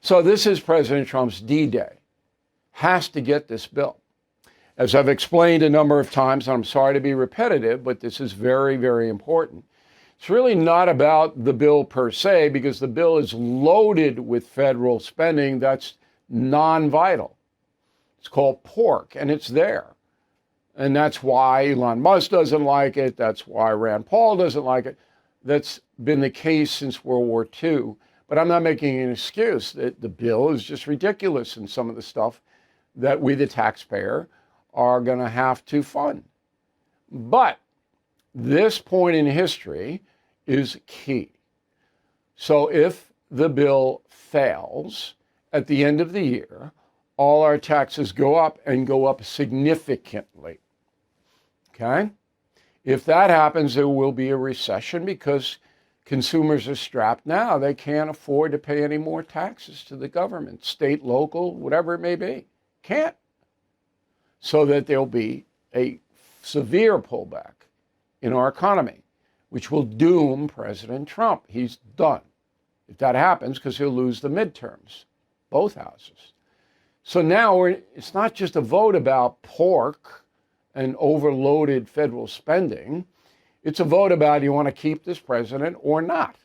So this is President Trump's D-Day. Has to get this bill. As I've explained a number of times, and I'm sorry to be repetitive, but this is very, very important. It's really not about the bill per se, because the bill is loaded with federal spending that's non-vital. It's called pork, and it's there. And that's why Elon Musk doesn't like it. That's why Rand Paul doesn't like it. That's been the case since World War II. But I'm not making an excuse. The bill is just ridiculous in some of the stuff that we, the taxpayer, are going to have to fund. But this point in history is key. So if the bill fails at the end of the year, all our taxes go up and go up significantly. Okay? If that happens, there will be a recession because consumers are strapped now. They can't afford to pay any more taxes to the government, state, local, whatever it may be. Can't. So that there'll be a severe pullback in our economy, which will doom President Trump. He's done. If that happens, because he'll lose the midterms, both houses. So now it's not just a vote about pork and overloaded federal spending. It's a vote about, do you want to keep this president or not?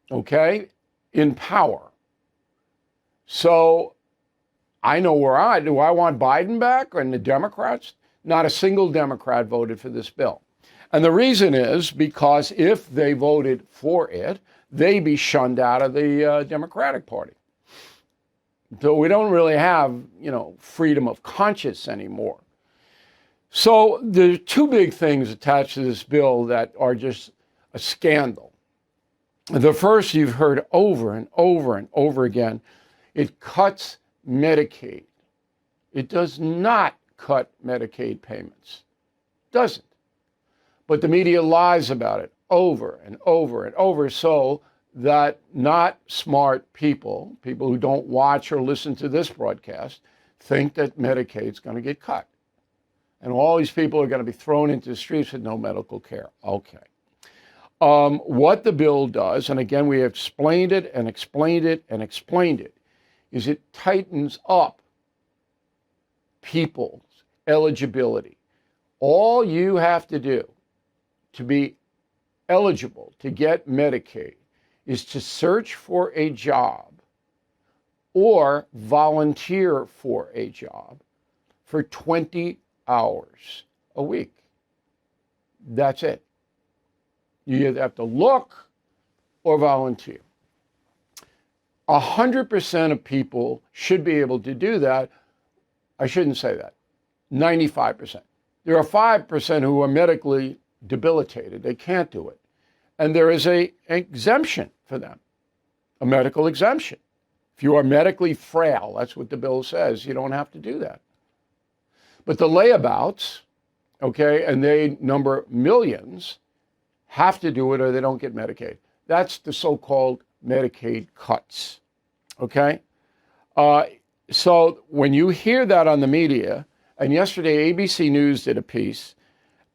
Okay? In power. So I know where do I want Biden back and the Democrats? Not a single Democrat voted for this bill. And the reason is because if they voted for it, they'd be shunned out of the Democratic Party. So we don't really have, freedom of conscience anymore. So there are two big things attached to this bill that are just a scandal. The first you've heard over and over and over again. It cuts Medicaid. It does not cut Medicaid payments. Doesn't. But the media lies about it over and over and over so that not smart people who don't watch or listen to this broadcast, think that Medicaid's going to get cut. And all these people are going to be thrown into the streets with no medical care. Okay. What the bill does, and again, we have explained it and explained it and explained it, is it tightens up people's eligibility. All you have to do to be eligible to get Medicaid is to search for a job or volunteer for a job for 20 hours a week. That's it. You either have to look or volunteer. 100% of people should be able to do that. I shouldn't say that. 95%. There are 5% who are medically debilitated. They can't do it. And there is an exemption for them, a medical exemption. If you are medically frail, that's what the bill says, you don't have to do that. But the layabouts, okay, and they number millions, have to do it or they don't get Medicaid. That's the so-called Medicaid cuts, okay? So when you hear that on the media, and yesterday ABC News did a piece,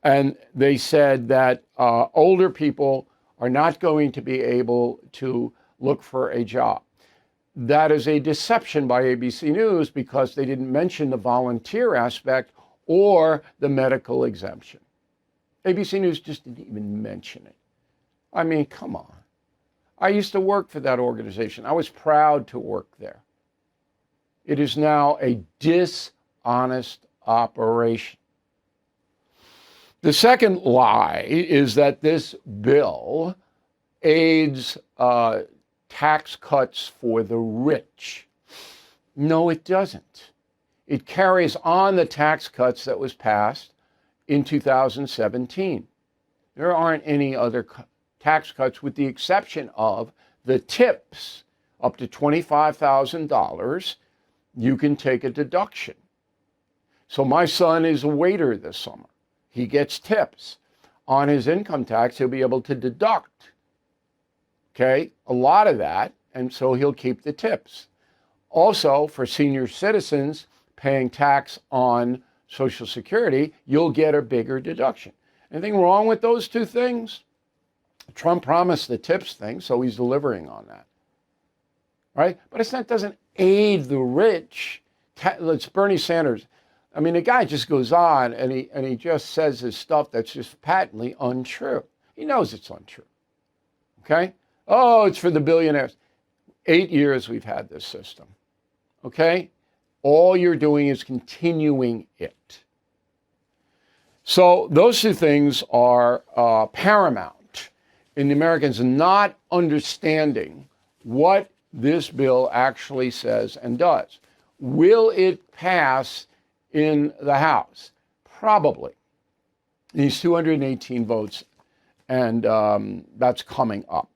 and they said that older people are not going to be able to look for a job. That is a deception by ABC News because they didn't mention the volunteer aspect or the medical exemption. ABC News just didn't even mention it. I mean, come on. I used to work for that organization. I was proud to work there. It is now a dishonest operation. The second lie is that this bill aids tax cuts for the rich. No, it doesn't. It carries on the tax cuts that was passed in 2017. There aren't any other tax cuts with the exception of the tips. Up to $25,000, you can take a deduction. So my son is a waiter this summer. He gets tips. On his income tax, he'll be able to deduct, okay, a lot of that, and so he'll keep the tips. Also, for senior citizens paying tax on Social Security, you'll get a bigger deduction. Anything wrong with those two things? Trump promised the tips thing, so he's delivering on that. right? But it's not, doesn't aid the rich. It's Bernie Sanders. I mean, the guy just goes on and he just says this stuff that's just patently untrue. He knows it's untrue. Okay? Oh, it's for the billionaires. 8 years we've had this system. Okay? All you're doing is continuing it. So those two things are paramount in the Americans not understanding what this bill actually says and does. Will it pass in the House? Probably. These 218 votes, and that's coming up.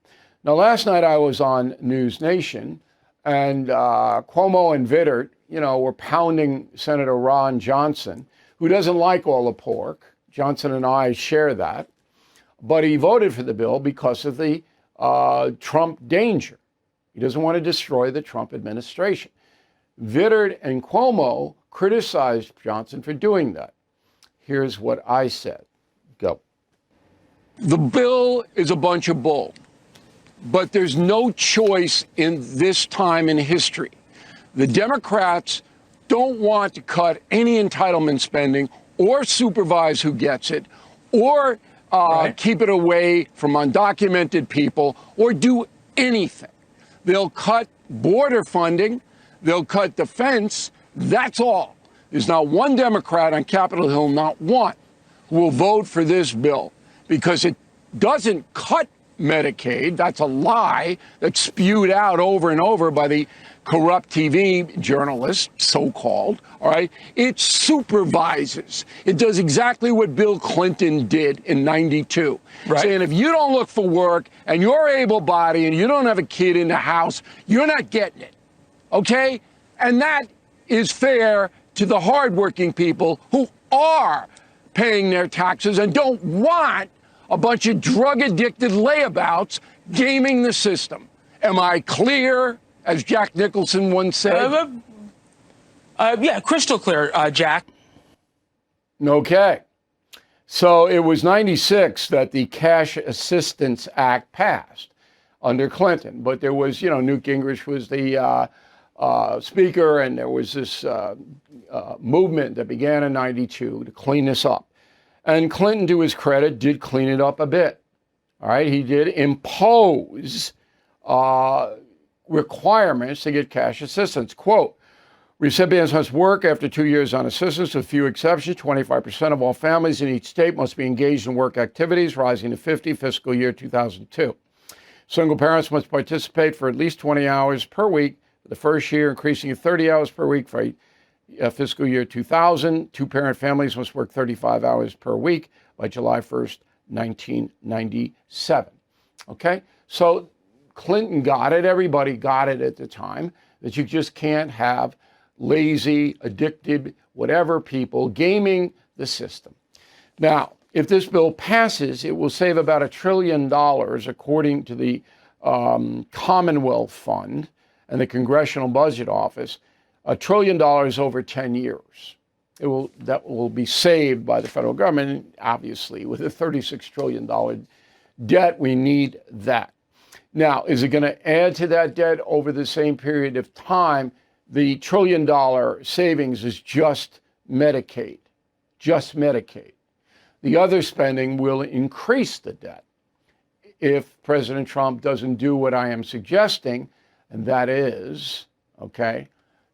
Now, last night I was on News Nation, and Cuomo and Vittert, were pounding Senator Ron Johnson, who doesn't like all the pork. Johnson and I share that. But he voted for the bill because of the Trump danger. He doesn't want to destroy the Trump administration. Vittert and Cuomo criticized Johnson for doing that. Here's what I said. Go. The bill is a bunch of bull, but there's no choice in this time in history. The Democrats don't want to cut any entitlement spending or supervise who gets it or keep it away from undocumented people or do anything. They'll cut border funding. They'll cut defense. That's all. There's not one Democrat on Capitol Hill, not one, who will vote for this bill because it doesn't cut Medicaid. That's a lie that's spewed out over and over by the corrupt TV journalists, so-called, all right? It supervises. It does exactly what Bill Clinton did in '92, right? Saying if you don't look for work and you're able-bodied and you don't have a kid in the house, you're not getting it, okay? And that is fair to the hardworking people who are paying their taxes and don't want a bunch of drug-addicted layabouts gaming the system. Am I clear, as Jack Nicholson once said? Yeah, crystal clear, Jack. Okay. So it was 96 that the Cash Assistance Act passed under Clinton. But there was, Newt Gingrich was the speaker, and there was this movement that began in 92 to clean this up. And Clinton, to his credit, did clean it up a bit. All right, he did impose requirements to get cash assistance. Quote, recipients must work after 2 years on assistance, with few exceptions. 25% of all families in each state must be engaged in work activities, rising to 50 fiscal year 2002. Single parents must participate for at least 20 hours per week for the first year, increasing to 30 hours per week for fiscal year 2000. Two-parent families must work 35 hours per week by July 1st, 1997. Okay? So Clinton got it. Everybody got it at the time, that you just can't have lazy, addicted, whatever people gaming the system. Now, if this bill passes, it will save about $1 trillion, according to the Commonwealth Fund and the Congressional Budget Office. $1 trillion over 10 years. That will be saved by the federal government. Obviously, with a $36 trillion debt, we need that. Now, is it going to add to that debt over the same period of time? The $1 trillion savings is just Medicaid, just Medicaid. The other spending will increase the debt if President Trump doesn't do what I am suggesting, and that is,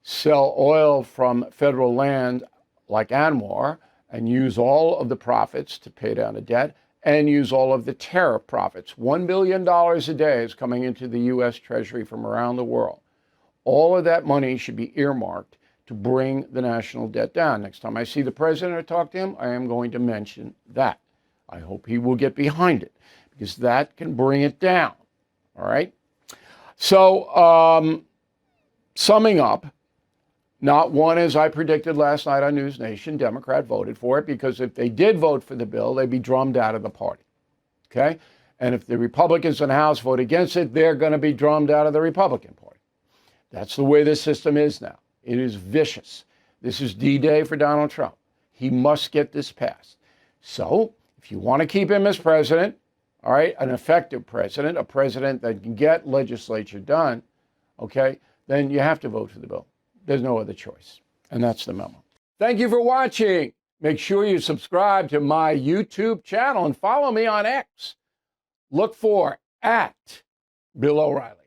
sell oil from federal land like Anwar and use all of the profits to pay down the debt and use all of the tariff profits. $1 billion a day is coming into the U.S. Treasury from around the world. All of that money should be earmarked to bring the national debt down. Next time I see the president or talk to him, I am going to mention that. I hope he will get behind it, because that can bring it down. All right? So, summing up, not one, as I predicted last night on News Nation, Democrat voted for it, because if they did vote for the bill, they'd be drummed out of the party. Okay? And if the Republicans in the House vote against it, they're going to be drummed out of the Republican Party. That's the way this system is now. It is vicious. This is D-Day for Donald Trump. He must get this passed. So, if you want to keep him as president, all right, an effective president, a president that can get legislature done, okay, then you have to vote for the bill. There's no other choice. And that's the memo. Thank you for watching. Make sure you subscribe to my YouTube channel and follow me on X. Look for @Bill O'Reilly.